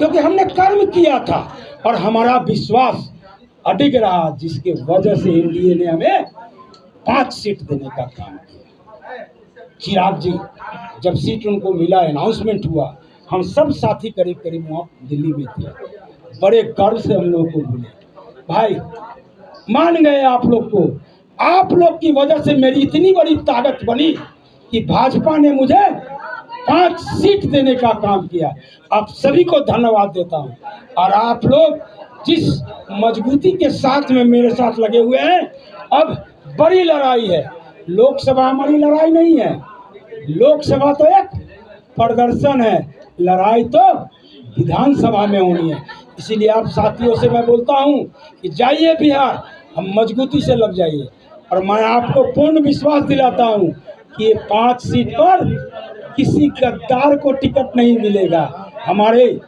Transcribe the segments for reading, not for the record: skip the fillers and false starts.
क्योंकि हमने कर्म किया था और हमारा विश्वास अडिग रहा, जिसके वजह से एनडीए ने हमें 5 सीट देने का काम किया। चिराग जी, जब सीट उनको मिला, अनाउंसमेंट हुआ, हम सब साथी करीब करीब वहाँ दिल्ली में थे, बड़े गर्व से हम लोग को बोले, भाई मान गए आप लोग को, आप लोग की वजह से मेरी इतनी बड़ी ताकत बनी कि भाजपा ने मुझे 5 सीट देने का काम किया। आप सभी को धन्यवाद देता हूँ। और आप लोग जिस मजबूती के साथ में मेरे साथ लगे हुए हैं, अब बड़ी लड़ाई है। लोकसभा हमारी लड़ाई नहीं है, लोकसभा तो एक प्रदर्शन है, लड़ाई तो विधानसभा में होनी है। इसीलिए आप साथियों से मैं बोलता हूँ कि जाइए बिहार, हम मजबूती से लग जाइए। और मैं आपको पूर्ण विश्वास दिलाता हूँ कि ये 5 सीट पर किसी गद्दार को टिकट नहीं मिलेगा। हमारे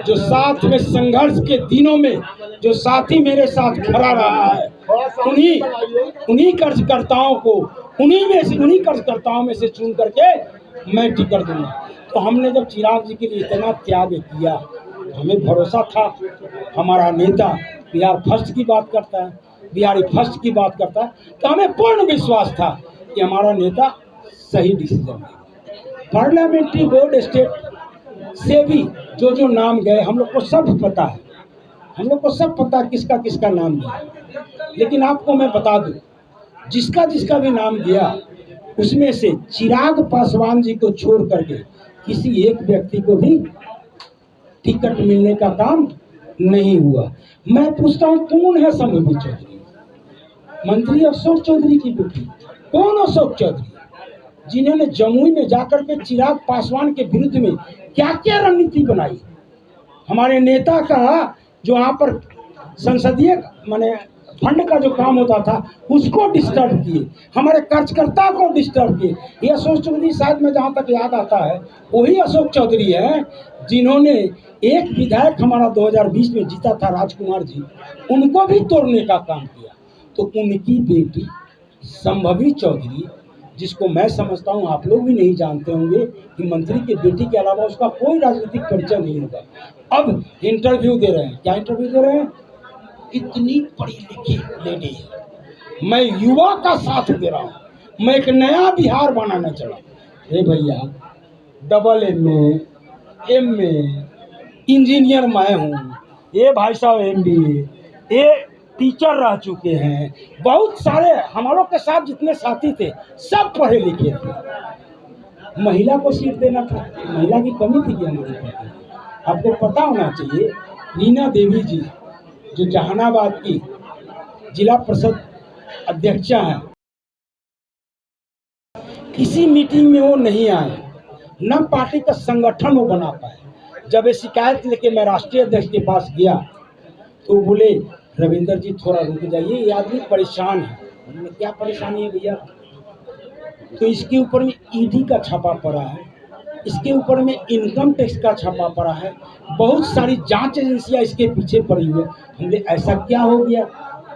जो साथ में संघर्ष के दिनों में जो साथी मेरे साथ खड़ा रहा है, उन्हीं कार्यकर्ताओं में से चुन करके मैं टिकट दूंगा। तो हमने जब चिराग जी के लिए इतना त्याग किया, हमें भरोसा था हमारा नेता बिहार फर्स्ट की बात करता है, बिहारी फर्स्ट की बात करता है, तो हमें पूर्ण विश्वास था कि हमारा नेता सही डिसीजन लेगा। पार्लियामेंट्री बोर्ड स्टेट से भी जो नाम गए, हम लोग को सब पता है, हम लोग को सब पता है किसका किसका नाम गया। लेकिन आपको मैं बता दूं, जिसका जिसका भी नाम गया, उसमें से चिराग पासवान जी को छोड़ करके किसी एक व्यक्ति को भी टिकट मिलने का काम नहीं हुआ। मैं पूछता हूँ, कौन है संभवी चौधरी? मंत्री अशोक चौधरी की बेटी। कौन अशोक चौधरी, जिन्होंने जमुई में जाकर के चिराग पासवान के विरुद्ध में क्या क्या रणनीति बनाई? हमारे नेता का जो वहाँ पर संसदीय माने फंड का जो काम होता था, उसको डिस्टर्ब किए, हमारे कार्यकर्ता को डिस्टर्ब किए। ये अशोक चौधरी, शायद मैं जहाँ तक याद आता है, वही अशोक चौधरी है जिन्होंने एक विधायक हमारा 2020 में जीता था, राजकुमार जी, उनको भी तोड़ने का काम किया। तो उनकी बेटी संभवी चौधरी, जिसको मैं समझता हूँ आप लोग भी नहीं जानते होंगे कि मंत्री की बेटी के अलावा उसका कोई राजनीतिक परिचय नहीं होगा, अब इंटरव्यू दे रहे हैं। क्या इंटरव्यू दे रहे हैं? इतनी पढ़ी लिखी लेडी है, मैं युवा का साथ दे रहा हूँ, मैं एक नया बिहार बनाना चला। हे भैया, डबल MA इंजीनियर मैं हूँ, ये भाई साहब MBA, ये टीचर रह चुके हैं, बहुत सारे हमारों के साथ जितने साथी थे सब पढ़े लिखे थे। महिला को सीट देना था, महिला की कमी थी क्या हमारे पास? आपको पता होना चाहिए, रीना देवी जी जो जहानाबाद की जिला परिषद अध्यक्षा हैं, किसी मीटिंग में वो नहीं आए, न पार्टी का संगठन वो बना पाए। जब ये शिकायत लेके मैं राष्ट्रीय अध्यक्ष के पास गया तो बोले, रविंदर जी थोड़ा रुक जाइए, ये आदमी परेशान है। मैंने क्या परेशानी है भैया? तो इसके ऊपर में ED का छापा पड़ा है, इसके ऊपर में इनकम टैक्स का छापा पड़ा है, बहुत सारी जांच एजेंसियां इसके पीछे पड़ी हुई है। हमने ऐसा क्या हो गया,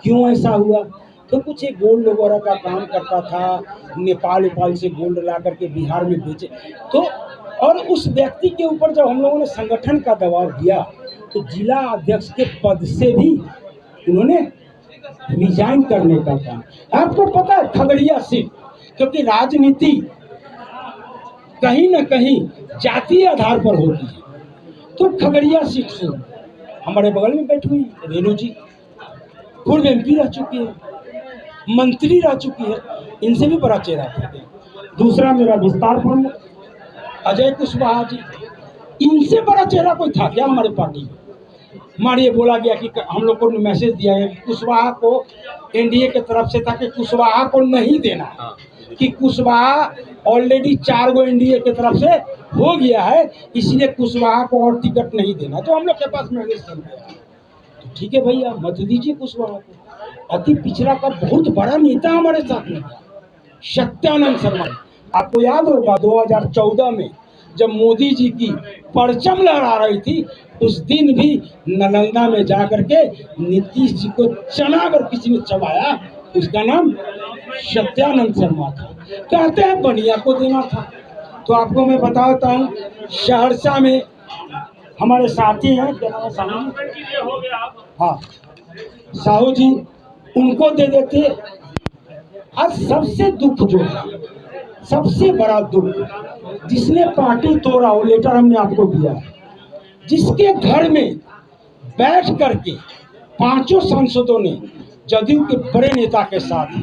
क्यों ऐसा हुआ? तो कुछ एक गोल्ड वगैरह का काम करता था, नेपाल से गोल्ड ला करके बिहार में बेचे। तो और उस व्यक्ति के ऊपर जब हम लोगों ने संगठन का दबाव दिया तो जिला अध्यक्ष के पद से भी उन्होंने रिजाइन करने का काम। आपको पता है, खगड़िया सीट, क्योंकि राजनीति कहीं न कहीं जातीय आधार पर होती है, तो खगड़िया सीट से हमारे बगल में बैठी हुई रेणु जी, पूर्व MP रह चुकी है, मंत्री रह चुकी है, इनसे भी बड़ा चेहरा था। दूसरा मेरा विस्तार प्रमुख अजय कुशवाहा जी, इनसे बड़ा चेहरा कोई था क्या हमारे पार्टी में? हमारे ये बोला गया कि हम लोग को मैसेज दिया है कि कुशवाहा को NDA की तरफ से था कि कुशवाहा को नहीं देना, कि कुशवाहा ऑलरेडी 4 गो NDA की तरफ से हो गया है, इसलिए कुशवाहा को और टिकट नहीं देना। तो हम लोग के पास मैसेज चल गया, तो ठीक है भैया, मत दीजिए कुशवाहा को। अति पिछड़ा का बहुत बड़ा नेता हमारे साथ में था, सत्यानंद शर्मा। आपको याद होगा 2014 में जब मोदी जी की परचम लहरा रही थी, उस दिन भी नालंदा में जाकर के नीतीश जी को चना अगर किसी ने चबाया, उसका नाम सत्यानंद शर्मा था। कहते हैं बनिया को देना था। तो आपको मैं बताता हूँ, सहरसा में हमारे साथी हैं, क्या नाम है साहू? हाँ, साहू जी, उनको दे देते। आज सबसे दुख जो है, सबसे बड़ा दुख, जिसने पार्टी तोड़ा, वो लेटर हमने आपको दिया है, जिसके घर में बैठ करके पांचों सांसदों ने जदयू के बड़े नेता के साथ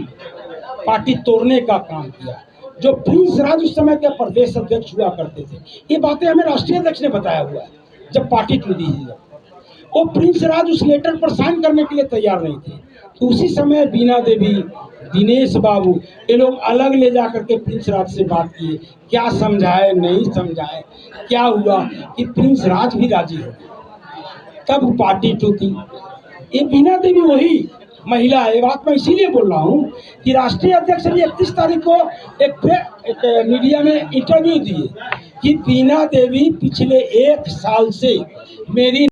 पार्टी तोड़ने का काम किया। जो प्रिंस राज उस समय के प्रदेश अध्यक्ष हुआ करते थे, ये बातें हमें राष्ट्रीय अध्यक्ष ने बताया हुआ है जब पार्टी टूटी थी। वो प्रिंस राज उस लेटर पर साइन करने के लिए तैयार नहीं थे, तो उसी समय बीना देवी, दिनेश बाबू, ये लोग अलग ले जा करके प्रिंस राज से बात किए, क्या समझाए नहीं समझाए, क्या हुआ कि प्रिंस राज भी राजी हो, तब पार्टी टूटी। ये बीना देवी वही महिला है। ये बात मैं इसीलिए बोल रहा हूँ कि राष्ट्रीय अध्यक्ष ने 31 तारीख को एक मीडिया में इंटरव्यू दिए कि बीना देवी पिछले 1 साल से मेरी